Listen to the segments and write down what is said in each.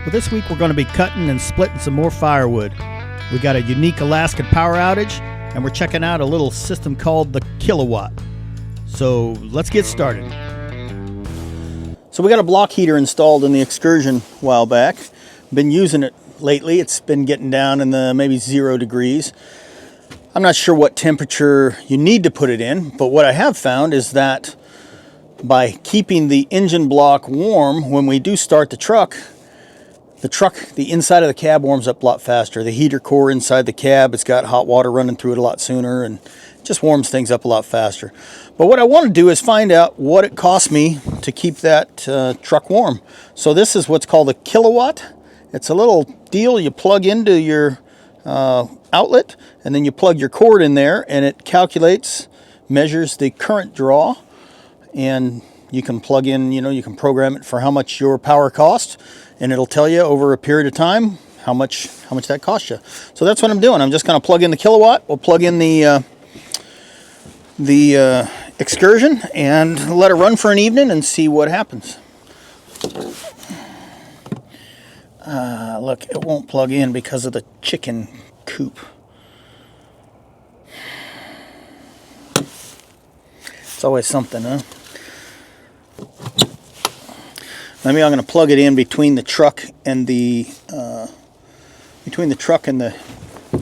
Well, this week we're going to be cutting and splitting some more firewood. We got a unique Alaskan power outage, and we're checking out a little system called the Kilowatt. So let's get started. So we got a block heater installed in the Excursion a while back. Been using it lately. It's been getting down in the maybe 0 degrees. I'm not sure what temperature you need to put it in, but what I have found is that by keeping the engine block warm when we do start the truck, the inside of the cab warms up a lot faster. The heater core inside the cab, it's got hot water running through it a lot sooner and just warms things up a lot faster. But what I want to do is find out what it costs me to keep that truck warm. So this is what's called a Kilowatt. It's a little deal you plug into your outlet, and then you plug your cord in there, and it calculates, measures the current draw, and you can plug in, you can program it for how much your power costs, and it'll tell you over a period of time how much that costs you. So that's what I'm doing. I'm just going to plug in the Kilowatt. We'll plug in the Excursion and let it run for an evening and see what happens. Look, it won't plug in because of the chicken coop. It's always something, huh? Maybe I'm going to plug it in between the truck and the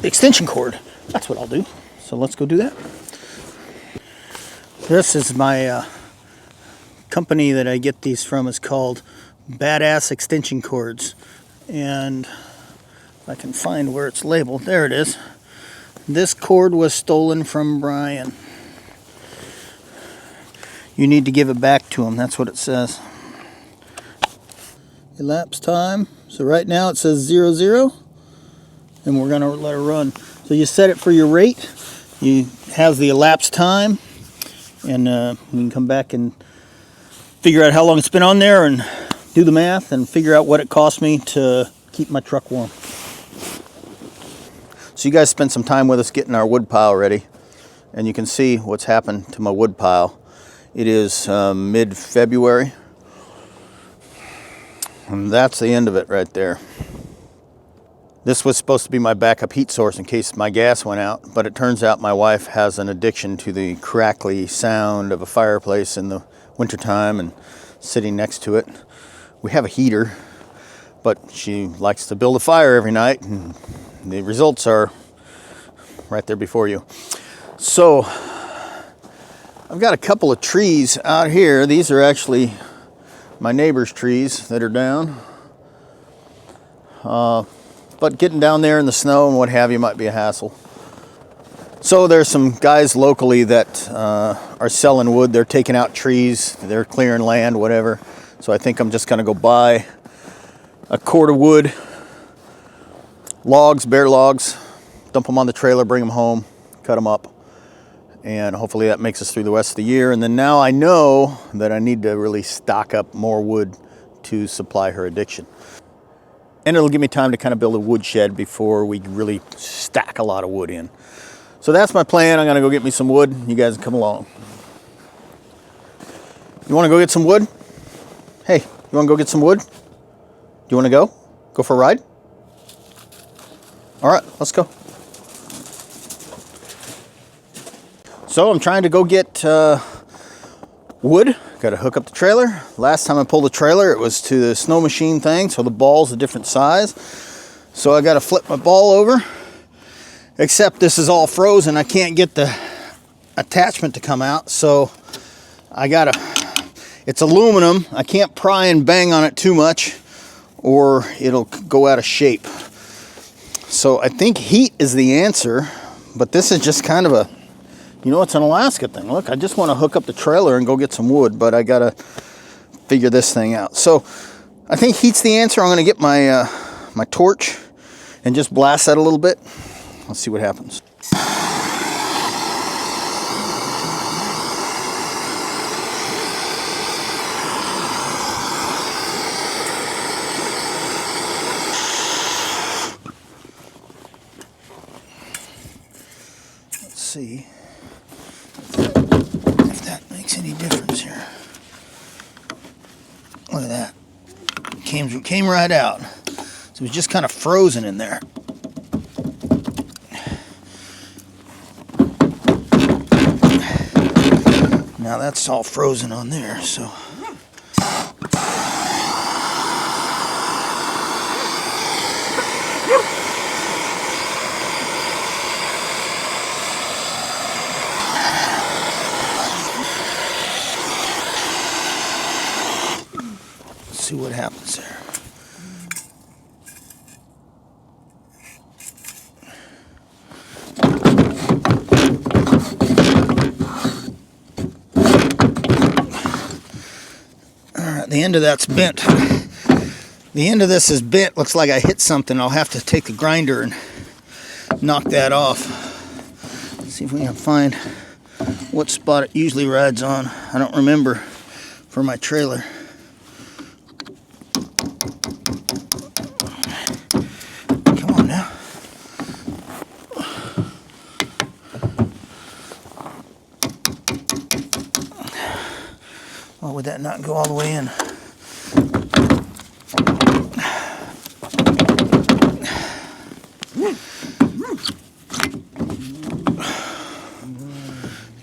extension cord. That's what I'll do. So let's go do that. This is my company that I get these from. Is called Badass Extension Cords, and if I can find where it's labeled, there it is. This cord was stolen from Brian. You need to give it back to him. That's what it says. Elapsed time. So right now it says 00, and we're going to let it run. So you set it for your rate. You have the elapsed time, and you can come back and figure out how long it's been on there and do the math and figure out what it cost me to keep my truck warm. So you guys spent some time with us getting our wood pile ready, and you can see what's happened to my wood pile. It is mid-February. And that's the end of it right there. This was supposed to be my backup heat source in case my gas went out, but it turns out my wife has an addiction to the crackly sound of a fireplace in the wintertime and sitting next to it. We have a heater, but she likes to build a fire every night, and the results are right there before you. So I've got a couple of trees out here. These are actually my neighbor's trees that are down. But getting down there in the snow and what have you might be a hassle. So there's some guys locally that are selling wood. They're taking out trees, they're clearing land, whatever. So I think I'm just gonna go buy a cord of wood, logs, bare logs, dump them on the trailer, bring them home, cut them up. And hopefully that makes us through the rest of the year. And then now I know that I need to really stock up more wood to supply her addiction. And it'll give me time to kind of build a wood shed before we really stack a lot of wood in. So that's my plan. I'm gonna go get me some wood. You guys can come along. You wanna go get some wood? Hey, you wanna go get some wood? Do you wanna go? Go for a ride? All right, let's go. So I'm trying to go get wood. Got to hook up the trailer. Last time I pulled the trailer, it was to the snowmachine thing, so the ball's a different size. So I got to flip my ball over. Except this is all frozen. I can't get the attachment to come out, so it's aluminum. I can't pry and bang on it too much, or it'll go out of shape. So I think heat is the answer, but this is just kind of it's an Alaska thing. Look, I just want to hook up the trailer and go get some wood, but I got to figure this thing out. So I think heat's the answer. I'm going to get my my torch and just blast that a little bit. Let's see what happens. Let's see if that makes any difference here. Look at that. Came right out. So it was just kind of frozen in there. Now that's all frozen on there, so. Let's see what happens there. The end of that's bent. The end of this is bent. Looks like I hit something. I'll have to take the grinder and knock that off. Let's see if we can find what spot it usually rides on. I don't remember for my trailer. Come on now. Oh, would that not go all the way in?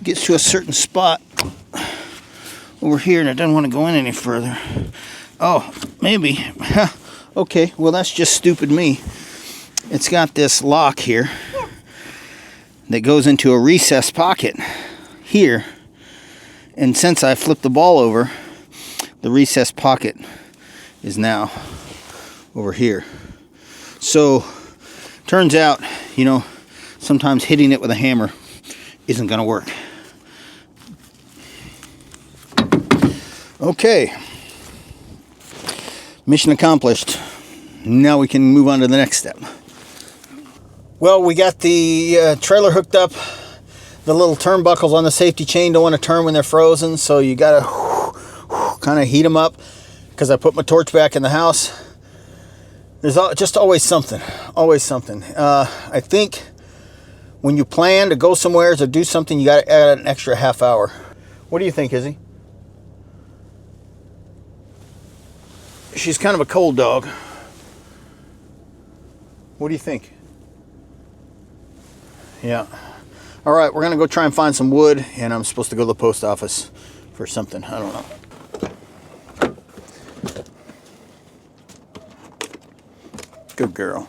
Gets to a certain spot over here and it doesn't want to go in any further. Oh, maybe. Okay, well that's just stupid me. It's got this lock here that goes into a recessed pocket here. And since I flipped the ball over, the recessed pocket is now over here. So, turns out, you know, sometimes hitting it with a hammer isn't going to work. Okay. Mission accomplished. Now we can move on to the next step. Well, we got the trailer hooked up. The little turnbuckles on the safety chain don't want to turn when they're frozen, so you gotta kind of heat them up. Because I put my torch back in the house. There's just always something, always something. I think when you plan to go somewhere or do something, you gotta add an extra half hour. What do you think, Izzy? She's kind of a cold dog. What do you think? Yeah. All right, we're gonna go try and find some wood, and I'm supposed to go to the post office for something. I don't know. Good girl.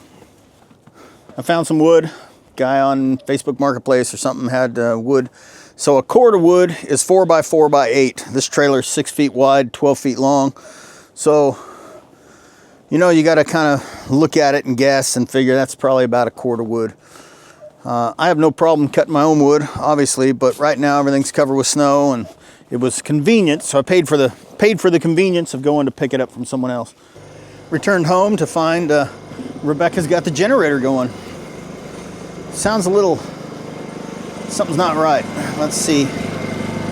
I found some wood. Guy on Facebook Marketplace or something had wood. So a cord of wood is 4 by 4 by 8. This trailer is 6 feet wide, 12 feet long. So, you know, you got to kind of look at it and guess and figure that's probably about a cord of wood. I have no problem cutting my own wood, obviously, but right now everything's covered with snow, and it was convenient, so I paid for the convenience of going to pick it up from someone else. Returned home to find Rebecca's got the generator going. Sounds a little, something's not right. Let's see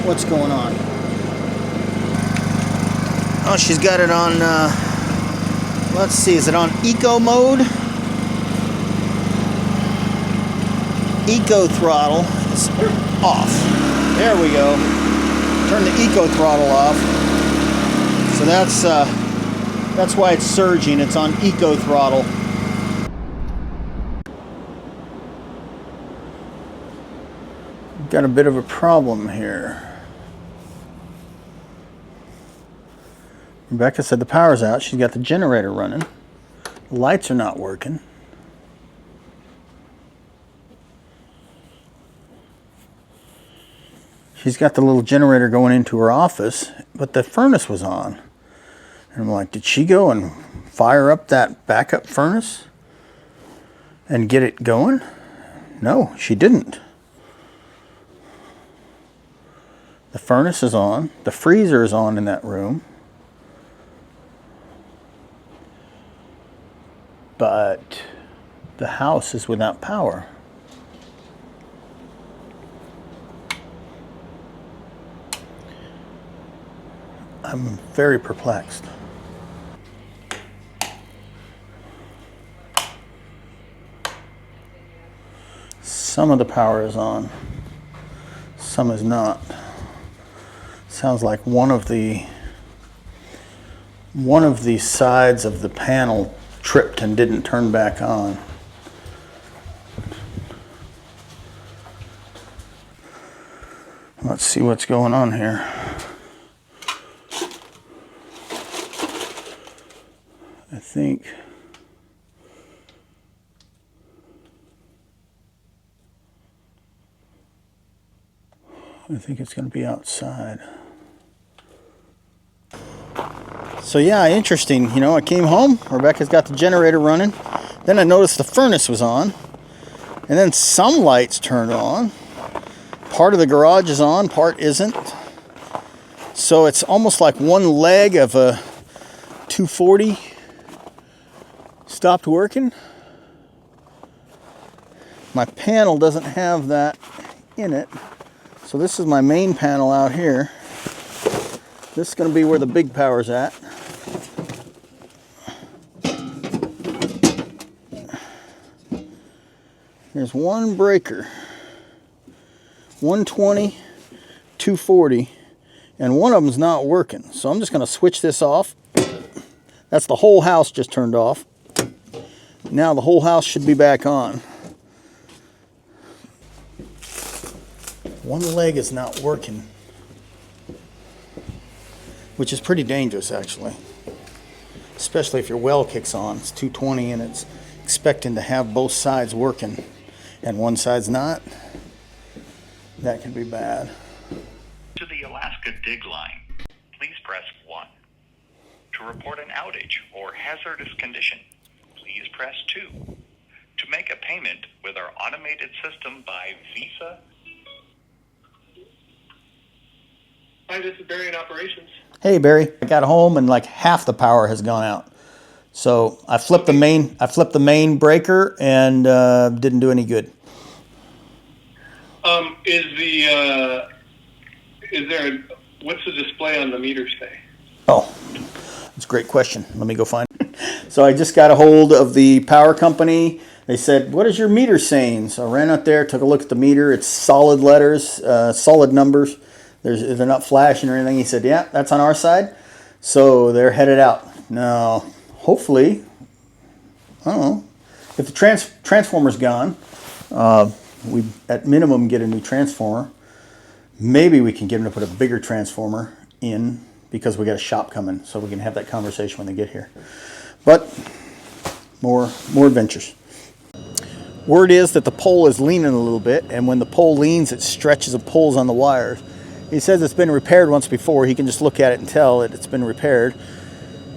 what's going on. Oh, she's got it on, let's see, is it on eco mode? Eco throttle is off. There we go. Turn the eco throttle off. So that's why it's surging. It's on eco throttle. Got a bit of a problem here. Rebecca said the power's out. She's got the generator running. The lights are not working. She's got the little generator going into her office, but the furnace was on. And I'm like, did she go and fire up that backup furnace and get it going? No, she didn't. The furnace is on. The freezer is on in that room. But the house is without power. I'm very perplexed. Some of the power is on, some is not. Sounds like one of the sides of the panel tripped and didn't turn back on. Let's see what's going on here. I think it's going to be outside. So yeah, interesting. You know, I came home, Rebecca's got the generator running. Then I noticed the furnace was on. And then some lights turned on. Part of the garage is on, part isn't. So it's almost like one leg of a 240 stopped working. My panel doesn't have that in it. So this is my main panel out here. This is going to be where the big power's at. There's one breaker, 120, 240, and one of them's not working. So I'm just going to switch this off. That's the whole house just turned off. Now the whole house should be back on. One leg is not working, which is pretty dangerous actually, especially if your well kicks on. It's 220 and it's expecting to have both sides working and one side's not. That could be bad. To the Alaska dig line, please press 1. To report an outage or hazardous condition, please press 2. To make a payment with our automated system by Visa. Hi, this is Barry in operations. Hey Barry, I got home and like half the power has gone out. So I flipped the main breaker and didn't do any good. What's the display on the meter say? Oh, that's a great question. Let me go find it. So I just got a hold of the power company. They said, what is your meter saying? So I ran out there, took a look at the meter. It's solid letters, solid numbers. They're not flashing or anything. He said, yeah, that's on our side. So they're headed out. Now, hopefully, I don't know, if the transformer's gone, we at minimum get a new transformer. Maybe we can get them to put a bigger transformer in because we got a shop coming, so we can have that conversation when they get here. But more adventures. Word is that the pole is leaning a little bit, and when the pole leans, it stretches and pulls on the wires. He says it's been repaired once before. He can just look at it and tell that it's been repaired.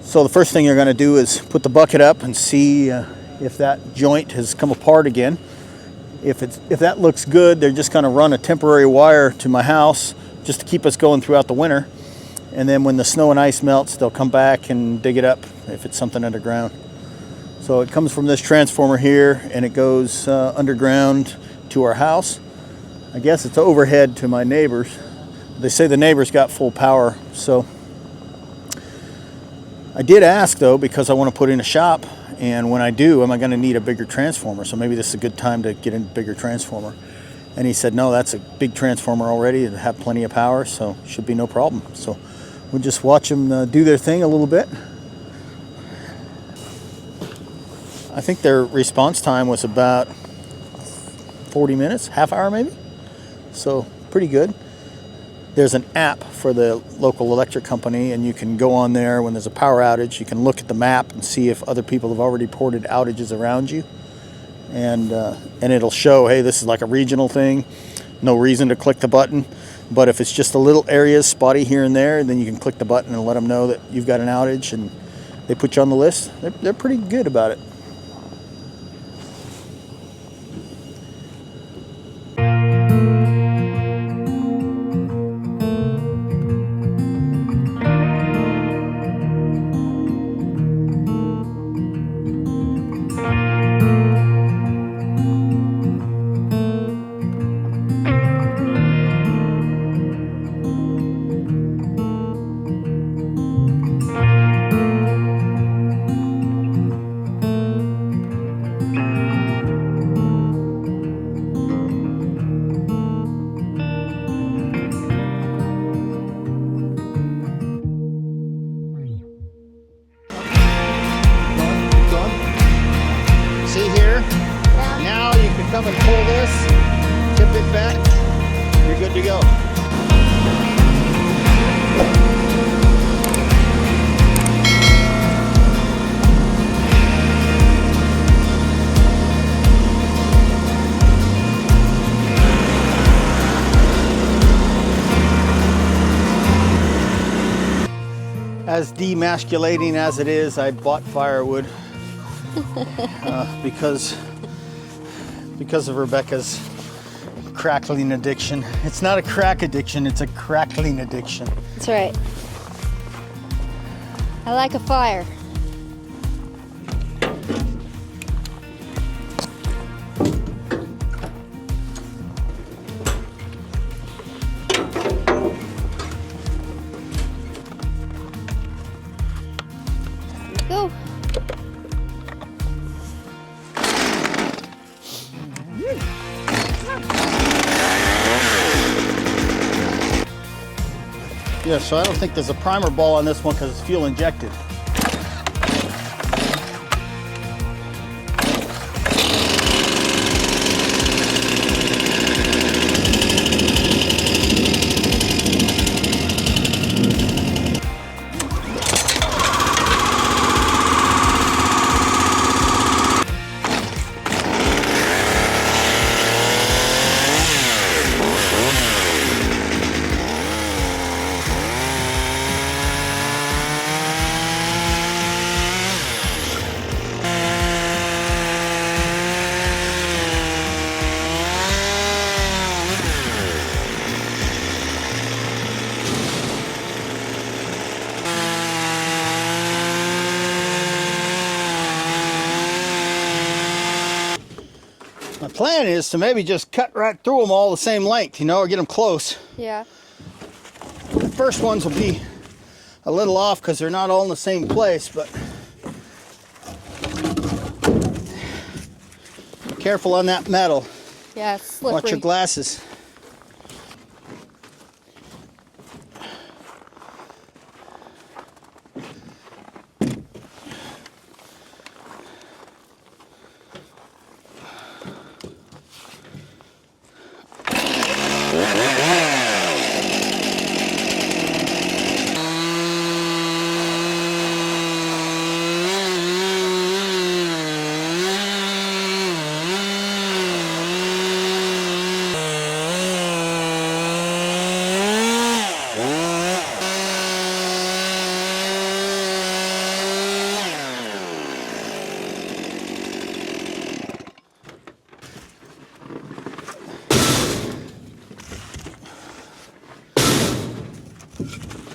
So the first thing you're going to do is put the bucket up and see if that joint has come apart again. If that looks good, they're just going to run a temporary wire to my house just to keep us going throughout the winter. And then when the snow and ice melts, they'll come back and dig it up if it's something underground. So it comes from this transformer here and it goes underground to our house. I guess it's overhead to my neighbors. They say the neighbors got full power. So I did ask though, because I want to put in a shop, and when I do, am I going to need a bigger transformer? So maybe this is a good time to get a bigger transformer. And he said, no, that's a big transformer already. It'll have plenty of power, so should be no problem. So we'll just watch them do their thing a little bit. I think their response time was about 40 minutes, half hour maybe. So pretty good. There's an app for the local electric company, and you can go on there when there's a power outage. You can look at the map and see if other people have already reported outages around you. And it'll show, hey, this is like a regional thing. No reason to click the button. But if it's just a little area spotty here and there, then you can click the button and let them know that you've got an outage, and they put you on the list. They're pretty good about it. and pull this, tip it back, you're good to go. As demasculating as it is, I bought firewood because of Rebecca's crackling addiction. It's not a crack addiction, it's a crackling addiction. That's right. I like a fire. Go. Yeah, so I don't think there's a primer ball on this one because it's fuel injected. My plan is to maybe just cut right through them all the same length, you know, or get them close. Yeah. The first ones will be a little off because they're not all in the same place, but careful on that metal. Yeah, it's slippery. Watch your glasses.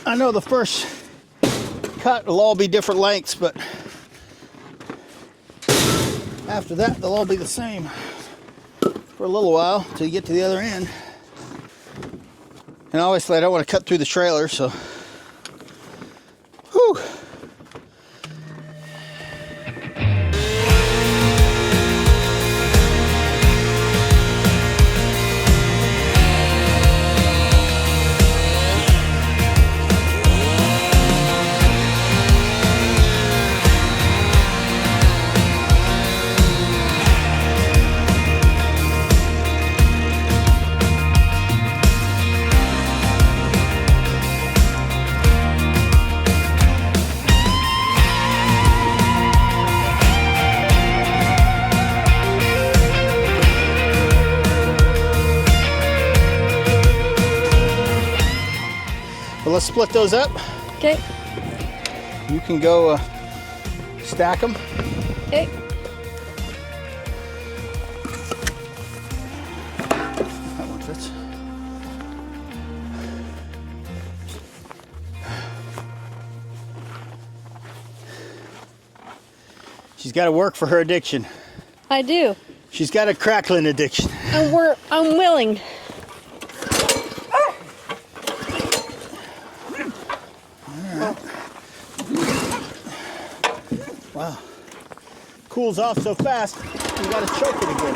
I know the first cut will all be different lengths, but after that they'll all be the same for a little while until you get to the other end. And obviously I don't want to cut through the trailer, so whew. But let's split those up. Okay. You can go stack them. Okay. That one fits. She's got to work for her addiction. I do. She's got a crackling addiction. I'm willing. Wow. Cools off so fast, you gotta choke it again.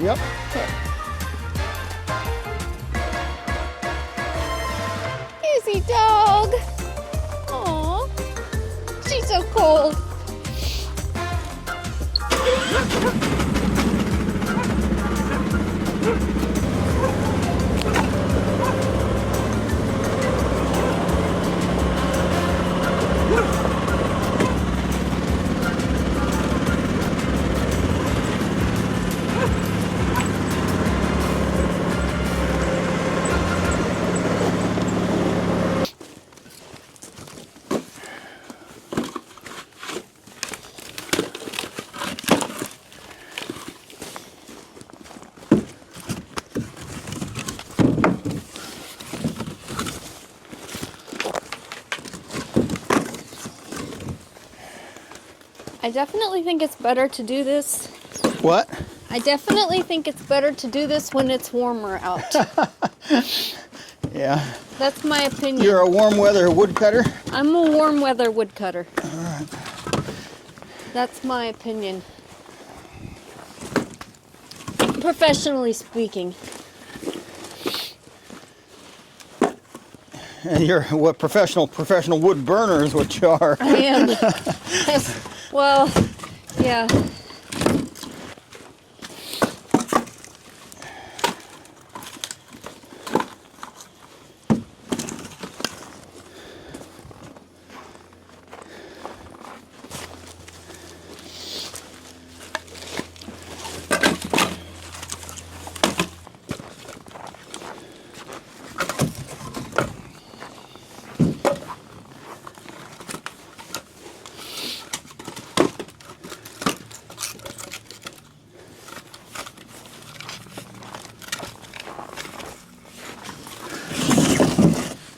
Yep. Easy dog. Aw. She's so cold. I definitely think it's better to do this. What? I definitely think it's better to do this when it's warmer out. Yeah. That's my opinion. You're a warm weather woodcutter? I'm a warm weather woodcutter. Alright. That's my opinion. Professionally speaking. And you're what professional wood burner is what you are. I am. Well, yeah.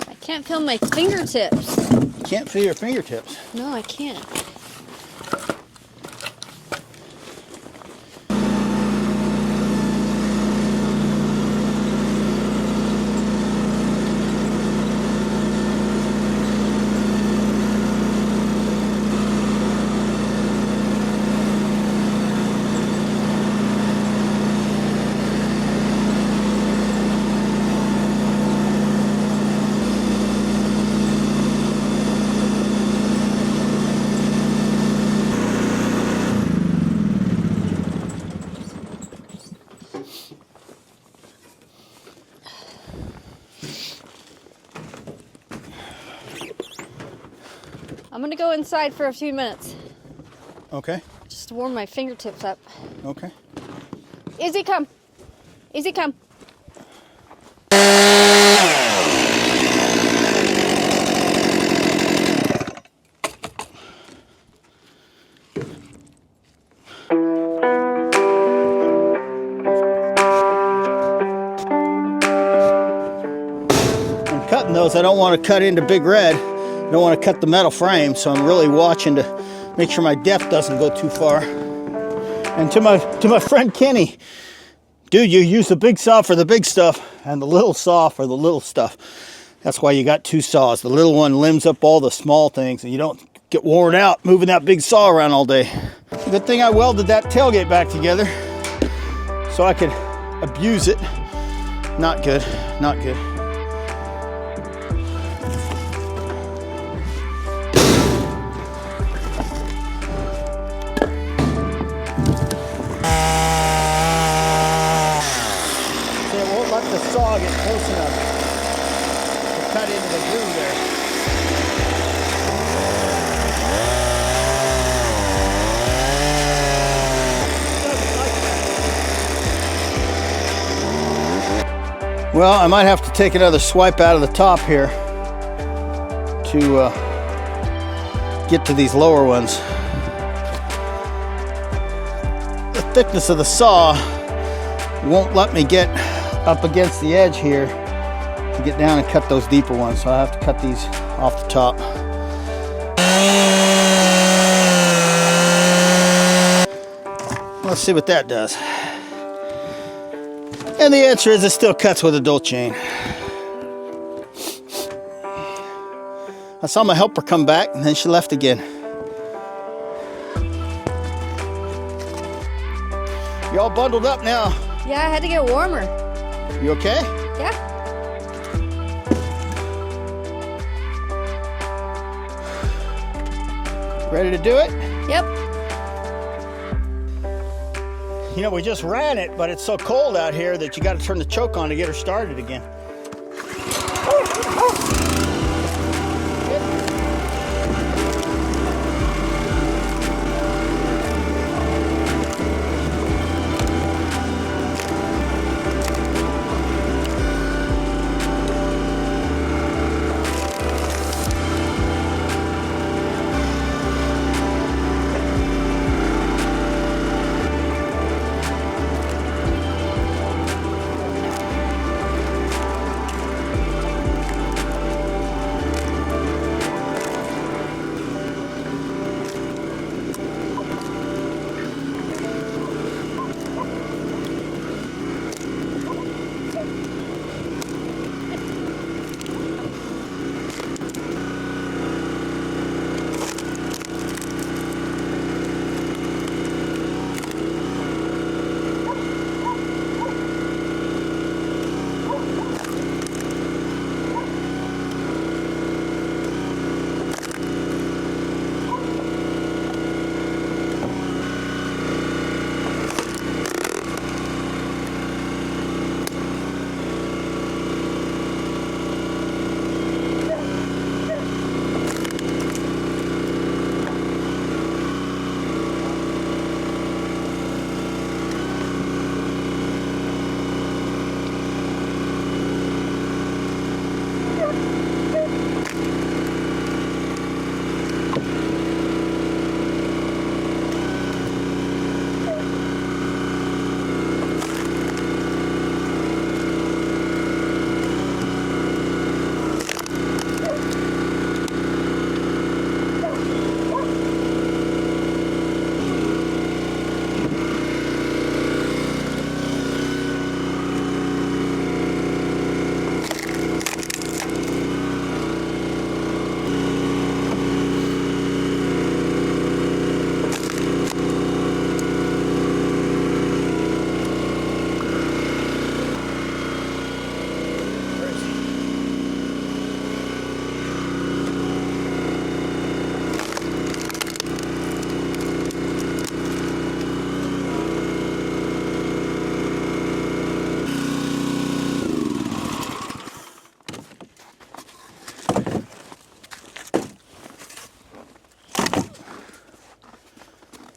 I can't feel my fingertips. You can't feel your fingertips. No, I can't. I'm gonna go inside for a few minutes. Okay. Just to warm my fingertips up. Okay. Izzy, come. Izzy, come. I'm cutting those. I don't want to cut into Big Red. I don't want to cut the metal frame, so I'm really watching to make sure my depth doesn't go too far. And to my friend Kenny, dude, you use the big saw for the big stuff and the little saw for the little stuff. That's why you got two saws. The little one limbs up all the small things and you don't get worn out moving that big saw around all day. Good thing I welded that tailgate back together so I could abuse it. Not good, not good. The saw get close enough to cut into the groove there. Well, I might have to take another swipe out of the top here to get to these lower ones. The thickness of the saw won't let me get up against the edge here to get down and cut those deeper ones, so I have to cut these off the top. Let's see what that does. And the answer is it still cuts with a dull chain. I saw my helper come back and then she left again. You all bundled up now. Yeah, I had to get warmer. You okay? Yeah. Ready to do it? Yep. You know, we just ran it, but it's so cold out here that you got to turn the choke on to get her started again.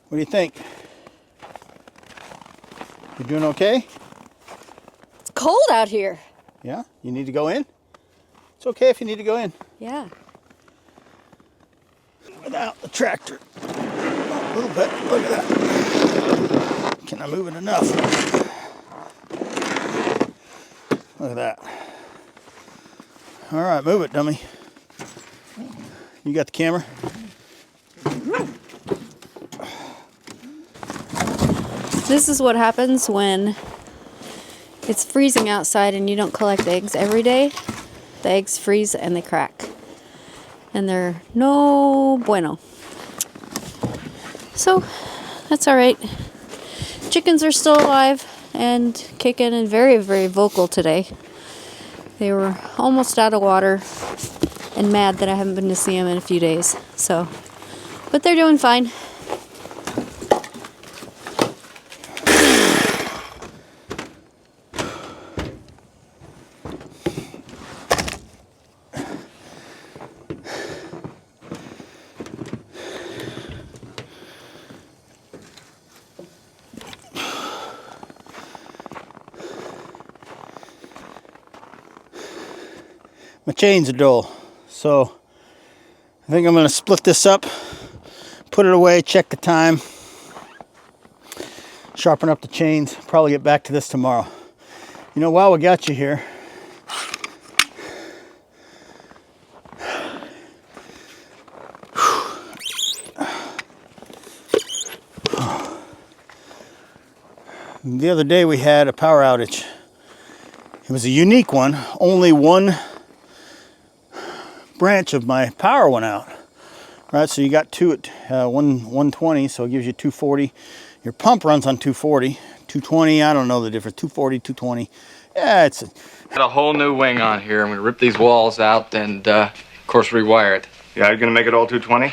What do you think? You doing okay? It's cold out here. Yeah? You need to go in? It's okay if you need to go in. Yeah. Without the tractor. Oh, a little bit. Look at that. Can I move it enough? Look at that. All right, move it, dummy. You got the camera? This is what happens when it's freezing outside and you don't collect eggs every day. The eggs freeze and they crack. And they're no bueno. So, that's alright. Chickens are still alive and kicking and very, very vocal today. They were almost out of water and mad that I haven't been to see them in a few days. So, but they're doing fine. My chains are dull, so I think I'm going to split this up, put it away, check the time, sharpen up the chains, probably get back to this tomorrow. You know, while we got you here, the other day we had a power outage. It was a unique one. Only one branch of my power went out. Right, so you got two at 120, so it gives you 240. Your pump runs on 240. 220, I don't know the difference. 240, 220. Yeah, it's Got a whole new wing on here. I'm gonna rip these walls out and, of course, rewire it. Yeah, you're gonna make it all 220?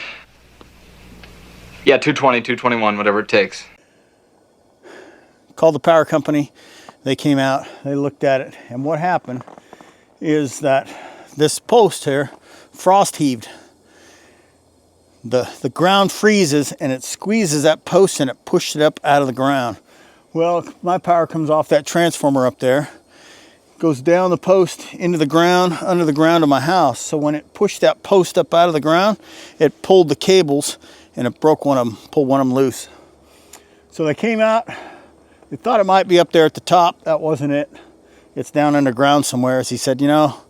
Yeah, 220, 221, whatever it takes. called the power company. They came out, they looked at it, and what happened is that this post here frost heaved. The ground freezes and it squeezes that post and it pushed it up out of the ground. Well, my power comes off that transformer up there, goes down the post into the ground, under the ground of my house. So when it pushed that post up out of the ground, it pulled the cables and it broke one of them, pulled one of them loose. So they came out, they thought it might be up there at the top. That wasn't it. It's down underground somewhere. As he said, you know,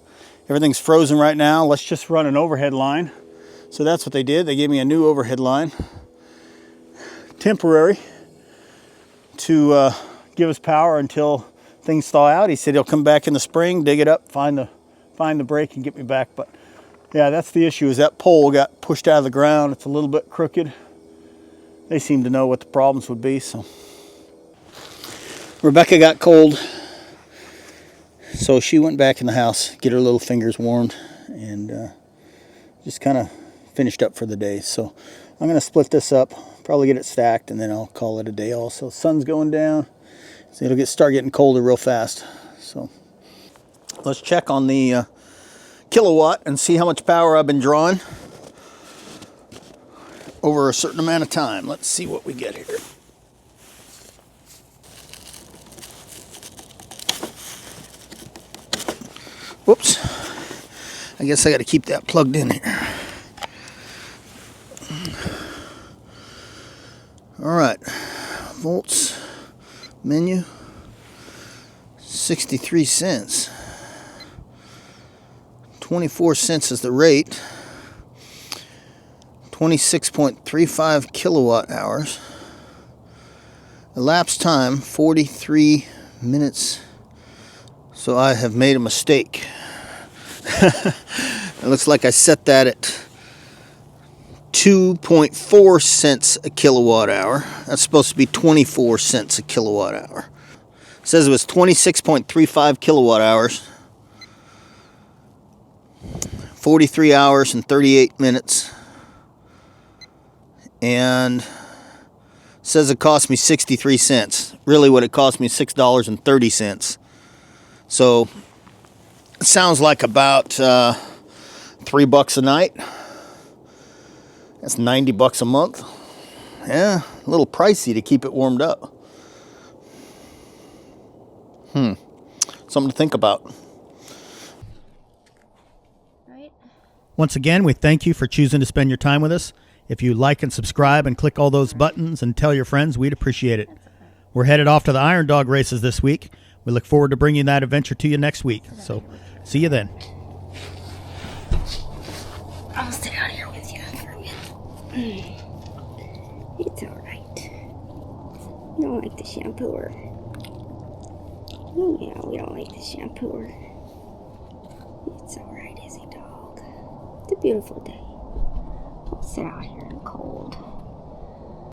everything's frozen right now. Let's just run an overhead line. So that's what they did. They gave me a new overhead line, temporary, to give us power until things thaw out. He said he'll come back in the spring, dig it up, find the break, and get me back. But yeah, that's the issue. Is that pole got pushed out of the ground? It's a little bit crooked. They seem to know what the problems would be. So Rebecca got cold, so she went back in the house, get her little fingers warmed, and just kind of finished up for the day. So I'm going to split this up, probably get it stacked, and then I'll call it a day also. Sun's going down, so it'll start getting colder real fast. So let's check on the kilowatt and see how much power I've been drawing over a certain amount of time. Let's see what we get here. Whoops. I guess I got to keep that plugged in here. All right. Volts, menu, 63 cents. 24 cents is the rate. 26.35 kilowatt hours. Elapsed time, 43 minutes. So I have made a mistake. It looks like I set that at 2.4 cents a kilowatt hour. That's supposed to be 24 cents a kilowatt hour. It says it was 26.35 kilowatt hours. 43 hours and 38 minutes. And it says it cost me 63 cents. Really what it cost me is $6.30. So it sounds like about $3 a night. That's $90 a month. Yeah, a little pricey to keep it warmed up. Something to think about. Right? Once again, we thank you for choosing to spend your time with us. If you like and subscribe and click all those buttons and tell your friends, we'd appreciate it. We're headed off to the Iron Dog races this week. We look forward to bringing that adventure to you next week. So, see you then. I'll sit out here with you for a minute. It's alright. You don't like the shampooer. Yeah, we don't like the shampooer. It's alright, is he, dog? It's a beautiful day. I'll sit out here in the cold.